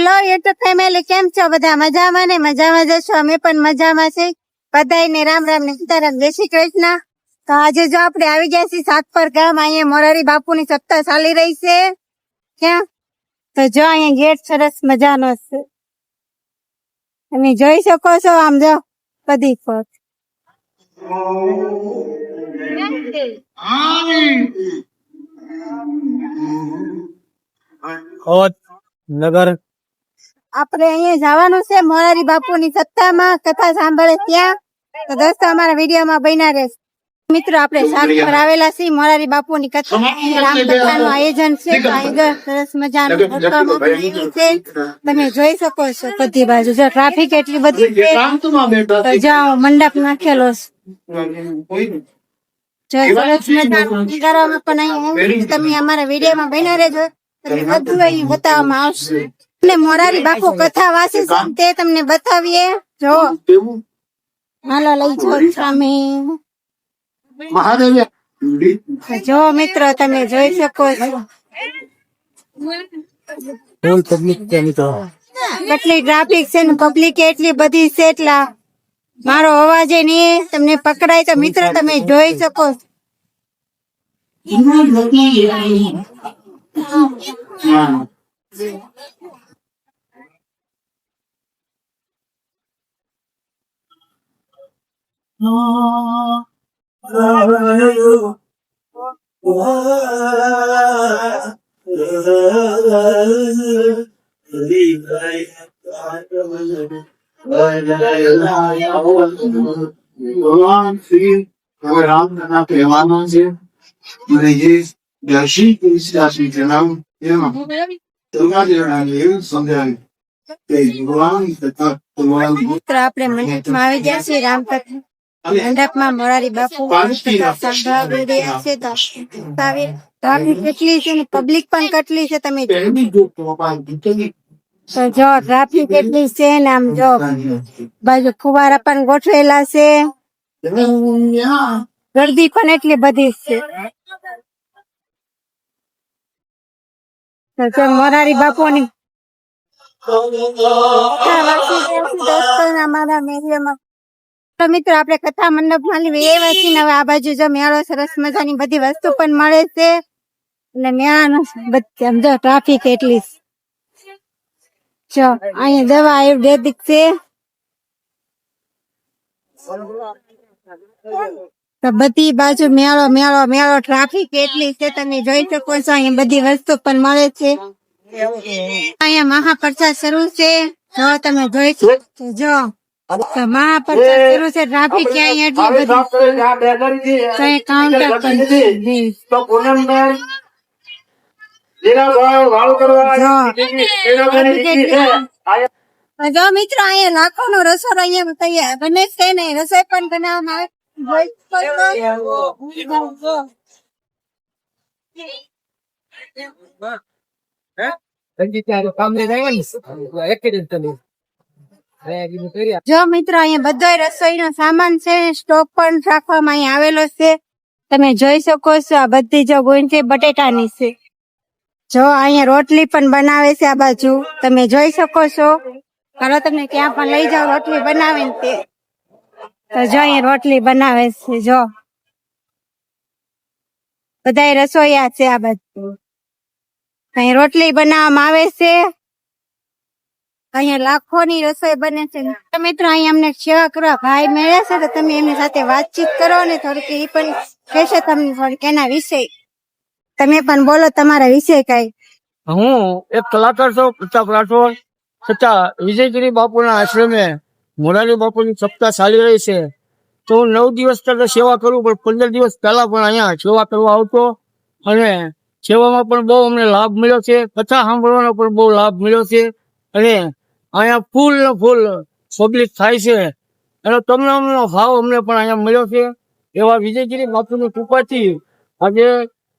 Hello YouTube family, કેમ છો બધા? મજામાં ને? મજામાં જશો, અમે પણ મજામાં છે. બધાને રામ રામ ને સીતારામ, જય શ્રી કૃષ્ણ. તો આજે જો આપણે આવી ગયા છીએ સાતપર ગામ. અહીંયા મોરારી બાપુની સપ્તાહ ચાલી રહી છે. ક્યાં તો જો અહીંયા ગેટ સરસ મજાનો છે, તમે જોઈ શકો છો. આમ જો બધી પર નગર આપણે અહીંયા જવાનું છે મોરારી બાપુની સત્તામાં કથા સાંભળે ત્યાં. તો દોસ્તો અમારા વિડીયોમાં બન્યા રહેશે. મિત્રો આપણે સાત પર આવેલા છીએ મોરારી બાપુની કથા, રામકથાનું આયોજન છે. સરસ મજાનું છે, તમે જોઈ શકો છો. બધી બાજુ જો ટ્રાફિક એટલી બધી છે. તો જાઓ મંડપ નાખેલો છે, સરસ મજાનું કરવામાં પણ અહીંયા તમે અમારા વિડીયોમાં બન્યા રહેજો. તમને બધું અહીં બતાવવામાં આવશે. અને મોરારી બાપુ કથા વાંચે છે તે તમને બતાવીએ. જો હાલો લઈ જાઓ સામે. જો મિત્રો તમે જોઈ શકો છો કેટલી ટ્રાફિક છે ને પબ્લિક એટલી બધી છે. એટલા મારો અવાજ નહીં તમને પકડાય તો મિત્રો તમે જોઈ શકો છો. ભગવાન શ્રી રામના કહેવાનો છે. અને જે દર્શી શ્રી જણાવ એમાં એવું સમજાવ્યું કે ભગવાન તથા ભગવાન મિત્ર આપણે મંડપમાં આવી ગયા છીએ. રામકથા મંડપમાં મોરારી બાપુ સંભળાવી રહ્યા છે. ટ્રાફિક કેટલી છે ને પબ્લિક પણ કેટલી છે તમે તો જો ટ્રાફિક કેટલી છે ને. આમ જો બાજુ ફુવારા પણ ગોઠવેલા છે, ગરદી પણ એટલી બધી છે. મોરારી બાપુની અમારા મેળામાં તો મિત્રો આપણે કથા મંડપ માં એવા છીએ. હવે આ બાજુ જો મેળો સરસ મજાની બધી વસ્તુ પણ મળે છે. એટલે મેળાનો સમજો ટ્રાફિક એટલી જો. અહીંયા દવા આયુર્વેદિક છે. તો બધી બાજુ મેળો મેળો મેળો, ટ્રાફિક એટલી છે તમે જોઈ શકો છો. અહીંયા બધી વસ્તુ પણ મળે છે. અહીંયા મહાપ્રસાદ શરૂ છે, જો તમે જોઈ શકો જો મહાપ્રસાદ શરૂ છે. ટ્રાફિક અહીંયા એટલી બધી કાઉન્ટર પણ જો મિત્રો અહીંયા લાખો નો રસોઈ અહીંયા તૈયાર બને છે ને. રસોઈ પણ બનાવવામાં જો મિત્રો અહીંયા બધો રસોઈનો સામાન છે, સ્ટોક પણ રાખવામાં અહીંયા આવેલો છે. તમે જોઈ શકો છો. આ બધી જો ગોંચી બટેટાની છે. જો અહીંયા રોટલી પણ બનાવે છે આ બાજુ તમે જોઈ શકો છો. ચાલો તમને ક્યાં પણ લઈ જાઓ રોટલી બનાવે ને તે. તો જો અહીંયા રોટલી બનાવે છે. જો બધા રસોઈયા છે આ બાજુ. અહીંયા રોટલી બનાવવામાં આવે છે. અહીંયા લાખોની રસોઈ બને છે. મિત્રો અહીંયા અમને સેવા કરવા ભાઈ મળે છે, તો તમે એમની સાથે વાતચીત કરો ને થોડીક એ પણ કહેશે તમને થોડીક એના વિશે. તમે પણ બોલો તમારા વિશે કઈ. હું એક કલાકાર છું, પ્રતાપ રાઠોડ. છતાં વિજયગીરી બાપુના આશ્રમે મોરારી બાપુની સપ્તાહ ચાલી રહી છે. તો હું 9 દિવસ તક સેવા કરું, પણ 15 દિવસ પહેલા પણ અહીંયા સેવા કરવા આવતો. અને સેવામાં પણ બહુ અમને લાભ મળ્યો છે. કથા સાંભળવાનો પણ બહુ લાભ મળ્યો છે. અને અહીંયા ફૂલ ને ફૂલ પબ્લિક થાય છે. એનો તમને ભાવ અમને પણ અહીંયા મળ્યો છે. એવા વિજયગીરી બાપુની કૃપાથી આજે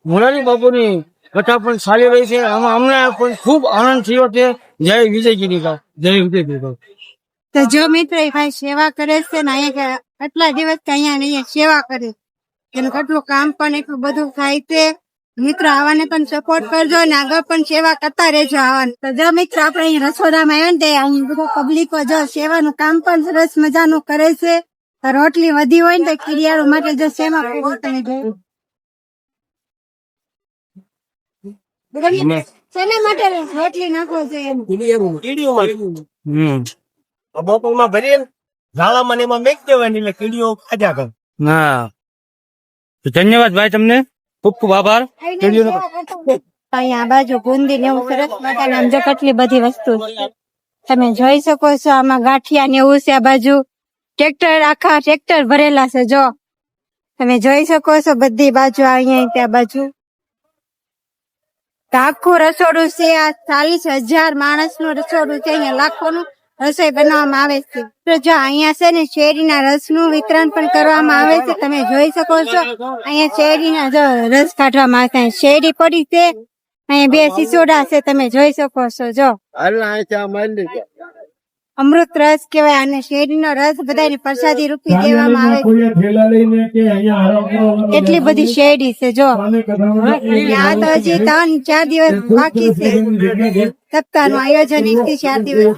મોરારી બાપુની કથા પણ ચાલી રહી છે. આમાં અમને પણ ખૂબ આનંદ થયો છે. જય વિજયગીરી બાપુ, જય વિજયગીરી બાપુ. તો જો મિત્ર એ ભાઈ સેવા કરે છે ને અહીંયા કેટલા દિવસ અહીંયા સેવા કરે, એનું કેટલું કામ પણ એટલું બધું થાય છે. મિત્રો આવાને પણ સપોર્ટ કરજો અને આગળ પણ સેવા કરતા રહેજો આવાને. તો જો મિત્રો આપણે અહીં રસોડામાં આવ્યા ને તે અહીં બધું પબ્લિકો જો સેવાનું કામ પણ સરસ મજાનું કરે છે. તો રોટલી વધી હોય ને તો કિરિયાળો માટે જો સેવા પૂરું તમે જોયું. શેના માટે રોટલી નાખો છો એમ? બપોરમાં ભરી ઝાલામાં એમાં મેક દેવાની એટલે કીડીઓ ખાજા કર. હા ધન્યવાદ ભાઈ, તમને ખૂબ ખૂબ આભાર. અહીંયા આ બાજુ બુંદી ને એવું સરસ મજાની આમ જો કેટલી બધી વસ્તુ છે. તમે જોઈ શકો છો આમાં ગાંઠિયા ને એવું છે. આ બાજુ ટ્રેક્ટર આખા ટ્રેક્ટર ભરેલા છે. જો તમે જોઈ શકો છો બધી બાજુ અહીંયા ત્યાં બાજુ આખું રસોડું છે. આ 40,000 માણસ નું રસોડું છે. અહીંયા લાખોનું રસોઈ બનાવવામાં આવે છે. તો જો અહીંયા છે ને શેરડીના રસ નું વિતરણ પણ કરવામાં આવે છે. તમે જોઈ શકો છો અહીંયા શેરડીના જો રસ કાઢવામાં આવે છે. શેરડી પડી છે. અહીંયા 2 સિસોડા છે. તમે જોઈ શકો છો. જો અમૃત રસ કહેવાય અને શેરડીનો રસ બધાને પ્રસાદી રૂપી દેવામાં આવે છે. એટલી બધી શેરડી છે. જો આ તો હજી 3-4 દિવસ બાકી છે. સપ્તાહનું આયોજન 1 થી 4 દિવસ.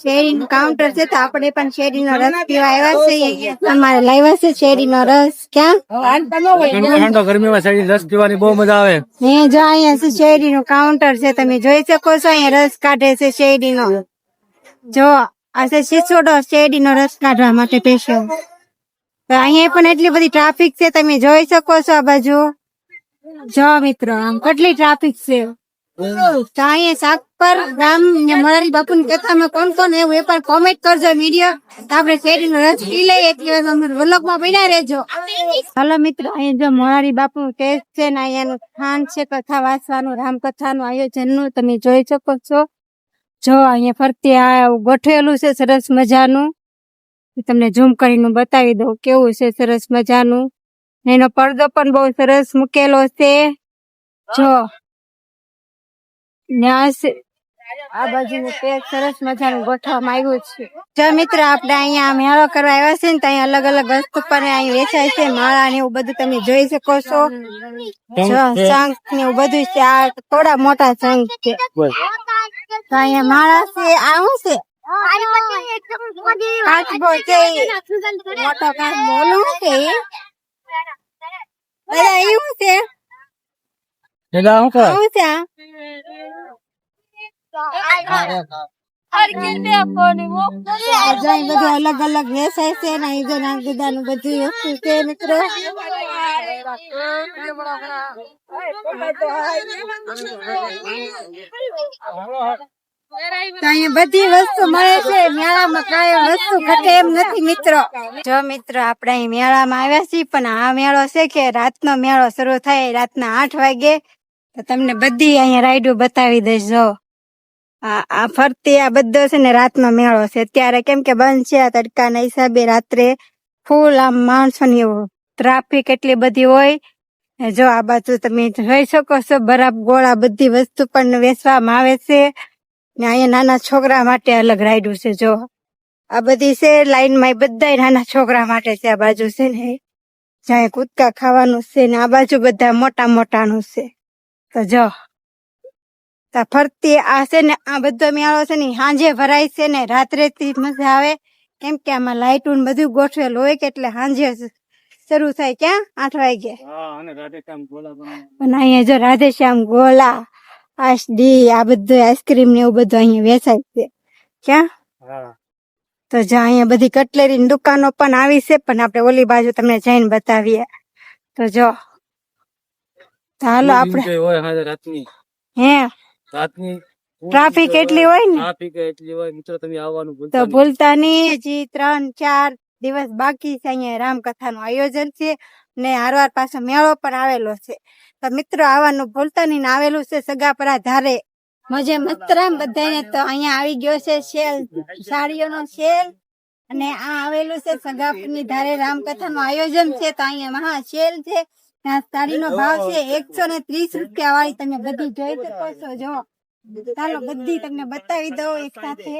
શેરડીનું કાઉન્ટર છે તો આપણે પણ શેરડીનો રસ પીવા આવ્યા છે. અમારે લાવ્યા છે શેરડીનો રસ. ક્યાં ગરમીમાં શેરડી રસ પીવાની બહુ મજા આવે. જો અહીંયા છે શેરડીનું કાઉન્ટર છે. તમે જોઈ શકો છો અહીંયા રસ કાઢે છે શેરડીનો. જો આ છે સિસોડો શેરડીનો રસ કાઢવા માટે સ્પેશિયલ. અહીંયા પણ એટલી બધી ટ્રાફિક છે. તમે જોઈ શકો છો આ બાજુ. જો મિત્રો આમ કેટલી ટ્રાફિક છે. તો અહીંયા સાગપર ગામ મોરારી બાપુની કથામાં કોણ કોણ એવું એ પણ કોમેન્ટ કરજો વિડીયો. તો આપણે શેરડીનો રસ પી લઈએ એટલે વ્લોગમાં બન્યા રહેજો. હાલો મિત્રો અહીંયા જો મોરારી બાપુનું ટેસ્ટ છે ને અહીંયાનું સ્થાન છે કથા વાંચવાનું રામકથાનું આયોજનનું. તમે જોઈ શકો છો. જો અહીંયા ફરતી આ ગોઠવેલું છે સરસ મજાનું. તમને ઝૂમ કરીને બતાવી દઉં કેવું છે સરસ મજાનું. એનો પડદો પણ બહુ સરસ મૂકેલો છે. જો આ બાજુ સરસ મજાનું ગોઠવવામાં આવ્યું છે. જો મિત્રો આપણે અહીંયા મેળો કરવા આવ્યા છે ને તો અહીંયા અલગ અલગ વસ્તુ પણ અહીં વેચાય છે. માળા ને એવું બધું તમે જોઈ શકો છો. જો શંખ ને એવું બધું છે. આ થોડા મોટા શંખ છે. તો અહીંયા માળા છે. આ શું છે? કાચબો છે. મોટો કાચબો ઓલું છે. બધા એવું છે. આવું છે આ. બધું અલગ અલગ વેચાય છે ને અહીં બધાનું બધું વસ્તુ છે મિત્રો. અહીંયા બધી વસ્તુ મળે છે. મેળામાં કાંઈ વસ્તુ ઘટે એમ નથી મિત્રો. જો મિત્રો આપણે અહીં મેળામાં આવ્યા છીએ પણ આ મેળો છે કે રાતનો મેળો શરૂ થાય રાતના 8 વાગે. તો તમને બધી અહીંયા રાઈડો બતાવી દઈશ. જો આ ફરતી આ બધો છે ને રાતનો મેળો છે. અત્યારે કેમ કે બંધ છે આ તડકાના હિસાબે. રાત્રે ફૂલ આમ માણસોની ટ્રાફિક એટલી બધી હોય. જો આ બાજુ તમે જોઈ શકો છો બરફ ગોળા બધી વસ્તુ પણ વેચવામાં આવે છે. ને અહીંયા નાના છોકરા માટે અલગ રાઈડું છે. જો આ બધી છે લાઈનમાં બધા નાના છોકરા માટે છે. આ બાજુ છે ને જ્યાં કૂદકા ખાવાનું છે ને આ બાજુ બધા મોટા મોટાનું છે. તો જો ફરતી આ છે ને આ બધો મેળો છે ને સાંજે ભરાય છે ને રાત્રે થી મજા આવે. કેમ કે આમાં લાઈટ બધું ગોઠવેલું હોય કે એટલે સાંજે શરૂ થાય. ક્યાં 8 વાગે. પણ અહીંયા જો રાધેશ્યામ ગોલા આઈસડી આ બધું આઈસ્ક્રીમ ને એવું બધું અહીંયા વેચાય છે. ક્યાં તો જો અહીંયા બધી કટલેરી ની દુકાનો પણ આવી છે. પણ આપણે ઓલી બાજુ તમને જઈને બતાવીએ. તો જો ચાલો આપણે હે ટ્રાફિક એટલી હોય ને મિત્રો તમે આવવાનું તો ભૂલતા નહીં. હજી 3-4 દિવસ બાકી છે. અહીંયા રામકથાનું આયોજન છે ને હારવાર પાછો મેળો પણ આવેલો છે. તો મિત્રો આવવાનું ભૂલતા નહીં. આવેલું છે સગાપરા ધારે મજે મસ્તરામ બધાને. તો અહીંયા આવી ગયો છે સેલ, સાડીઓનો સેલ. અને આ આવેલું છે સગાપુરની ધારે રામકથાનું આયોજન છે. તો અહીંયા મહા સેલ છે. સાડીનો ભાવ છે 130 રૂપિયા વાળી. તમે બધી જોઈ શકો છો. જો ચાલો બધી તમને બતાવી દઉં એક સાથે.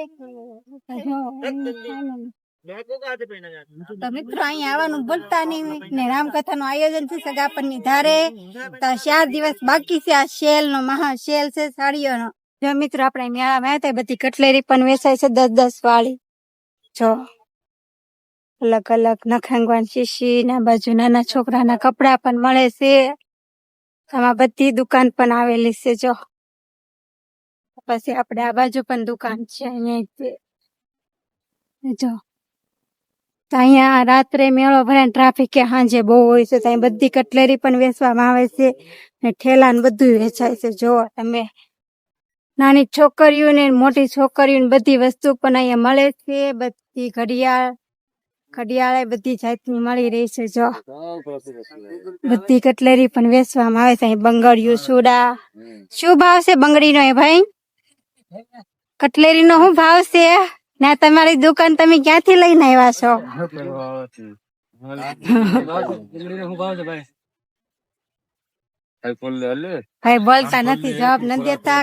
તો મિત્રો અહીંયા આવવાનું ભૂલતા નહીં ને રામકથા નું આયોજન છે સગાપરની ધારે. તો 4 દિવસ બાકી છે. આ સેલ નો મહા સેલ છે સાડીઓનો. જો મિત્રો આપણે મેળામાં આવ્યા હતા, બધી કટલેરી પણ વેચાય છે 10-10 વાળી. જો અલગ અલગ નખાંગવાન શીશી ના બાજુ નાના છોકરાના કપડા પણ મળે છે. આમાં બધી દુકાન પણ આવેલી છે. જો પછી આપણે આ બાજુ પણ દુકાન છે અહીંયા. જો તો અહીંયા રાત્રે મેળો ભરાય, ટ્રાફિક કે સાંજે બહુ હોય છે. ત્યાં બધી કટલેરી પણ વેચવામાં આવે છે ને ઠેલા ને બધું વેચાય છે. જો તમે નાની છોકરીઓ ને મોટી છોકરીઓ ને બધી વસ્તુ પણ અહીંયા મળે છે. બધી ઘડિયાળ બધી જાતની મળી રહી છે. જો બધી કટલેરી પણ વેચવામાં આવે છે. અહીં બંગડીયું, સુડા. શું ભાવ છે બંગડીનો એ ભાઈ? કટલેરી નો શું ભાવ છે? ના તમારી દુકાન તમે ક્યાંથી લઈને આવ્યા છો? ભાઈ બોલતા નથી, જવાબ નથી દેતા.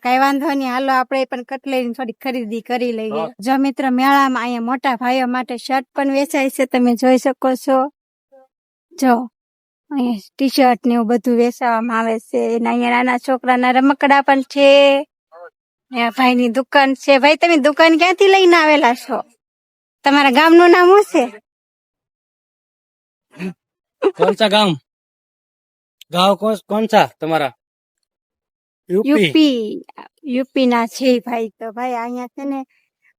કઈ વાંધો નહીં, હાલો આપણે પણ કટલેરી થોડી ખરીદી કરી લઈએ. જો મિત્રો મેળામાં અહીંયા મોટા ભાઈઓ માટે શર્ટ પણ વેચાય છે, તમે જોઈ શકો છો. જો અહીંયા ટી શર્ટ ને એવું બધું વેચવામાં આવે છે. અહીંયા નાના છોકરાના રમકડા પણ છે. ભાઈ ની દુકાન છે. ભાઈ તમે દુકાન ક્યાંથી લઈને આવેલા છો? તમારા ગામ નું નામ શું છે? कौन सा गांव गांव कौन सा तुम्हारा? યુપી ના છે ભાઈ. તો ભાઈ અહીંયા છે ને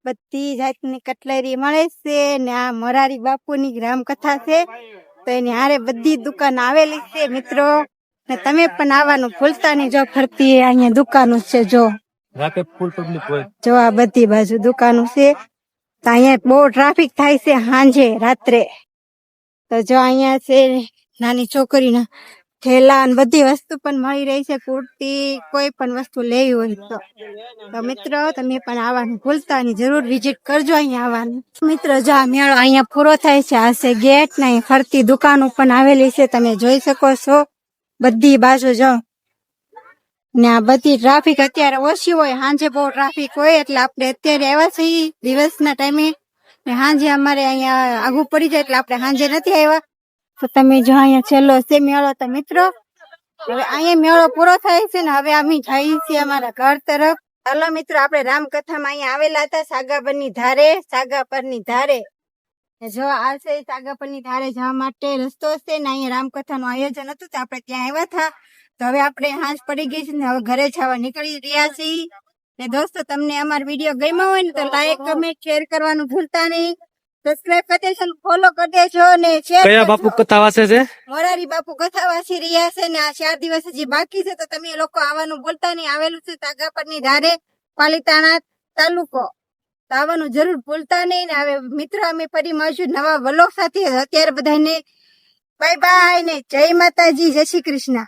બધી જાતની કટલેરી મળે છે ને આ મોરારી બાપુ ની રામકથા છે તો એની હારે બધી દુકાન આવેલી છે મિત્રો. ને તમે પણ આવવાનું ભૂલતા નહીં. જો ફરતી અહીંયા દુકાનો છે. જો આ બધી બાજુ દુકાનો છે. તો અહીંયા બહુ ટ્રાફિક થાય છે સાંજે રાત્રે. તો જો અહીંયા છે નાની છોકરીના થેલા ને બધી વસ્તુ પણ મળી રહી છે. કુર્તી કોઈ પણ વસ્તુ લેવી હોય તો મિત્રો તમે પણ આવવાનું ભૂલતા નહીં, જરૂર વિઝિટ કરજો અહીંયા આવવાનું. મિત્રો જો આ મેળો અહીંયા પૂરો થાય છે. આ છે ગેટ ને અહીં ફરતી દુકાનો પણ આવેલી છે, તમે જોઈ શકો છો બધી બાજુ. જો ને આ બધી ટ્રાફિક અત્યારે ઓછી હોય, સાંજે બહુ ટ્રાફિક હોય એટલે આપણે અત્યારે આવ્યા છીએ દિવસના ટાઈમે. ને સાંજે અમારે અહીંયા આગું પડી જાય એટલે આપણે સાંજે નથી આવ્યા. તો તમે જો અહીંયા છેલ્લો છે મેળો. તો મિત્રો હવે અહીંયા મેળો પૂરો થાય છે ને હવે અમે જઈએ છીએ અમારા ઘર તરફ. હાલો મિત્રો આપણે રામકથામાં અહીંયા આવેલા હતા સાગાપરની ધારે. જો આ છે સાગાપરની ધારે જવા માટે રસ્તો છે ને અહીંયા રામકથાનું આયોજન હતું તો આપણે ત્યાં આવ્યા હતા. તો હવે આપણે સાંજ પડી ગઈ છે ને હવે ઘરે જવા નીકળી રહ્યા છીએ. ને દોસ્તો તમને અમારો વિડીયો ગમ્યો હોય ને તો લાઈક, કમેન્ટ, શેર કરવાનું ભૂલતા નહીં. સબસ્ક્રાઇબ કરી ફોલો કરી દેજો ને શેર. કયા બાપુ કથા વાંચે છે? મોરારી બાપુ કથા વાંચી રહ્યા છે ને આ 4 દિવસ હજી બાકી છે તો તમે લોકો આવવાનું ભૂલતા નહીં. આવેલું છે સાગાપરની ધારે, પાલીતાણા તાલુકો. તો આવવાનું જરૂર ભૂલતા નહીં. ને હવે મિત્રો અમે ફરી મળશું નવા વ્લોગ સાથે. અત્યારે બધાને બાય બાય ને જય માતાજી, જય શ્રી કૃષ્ણ.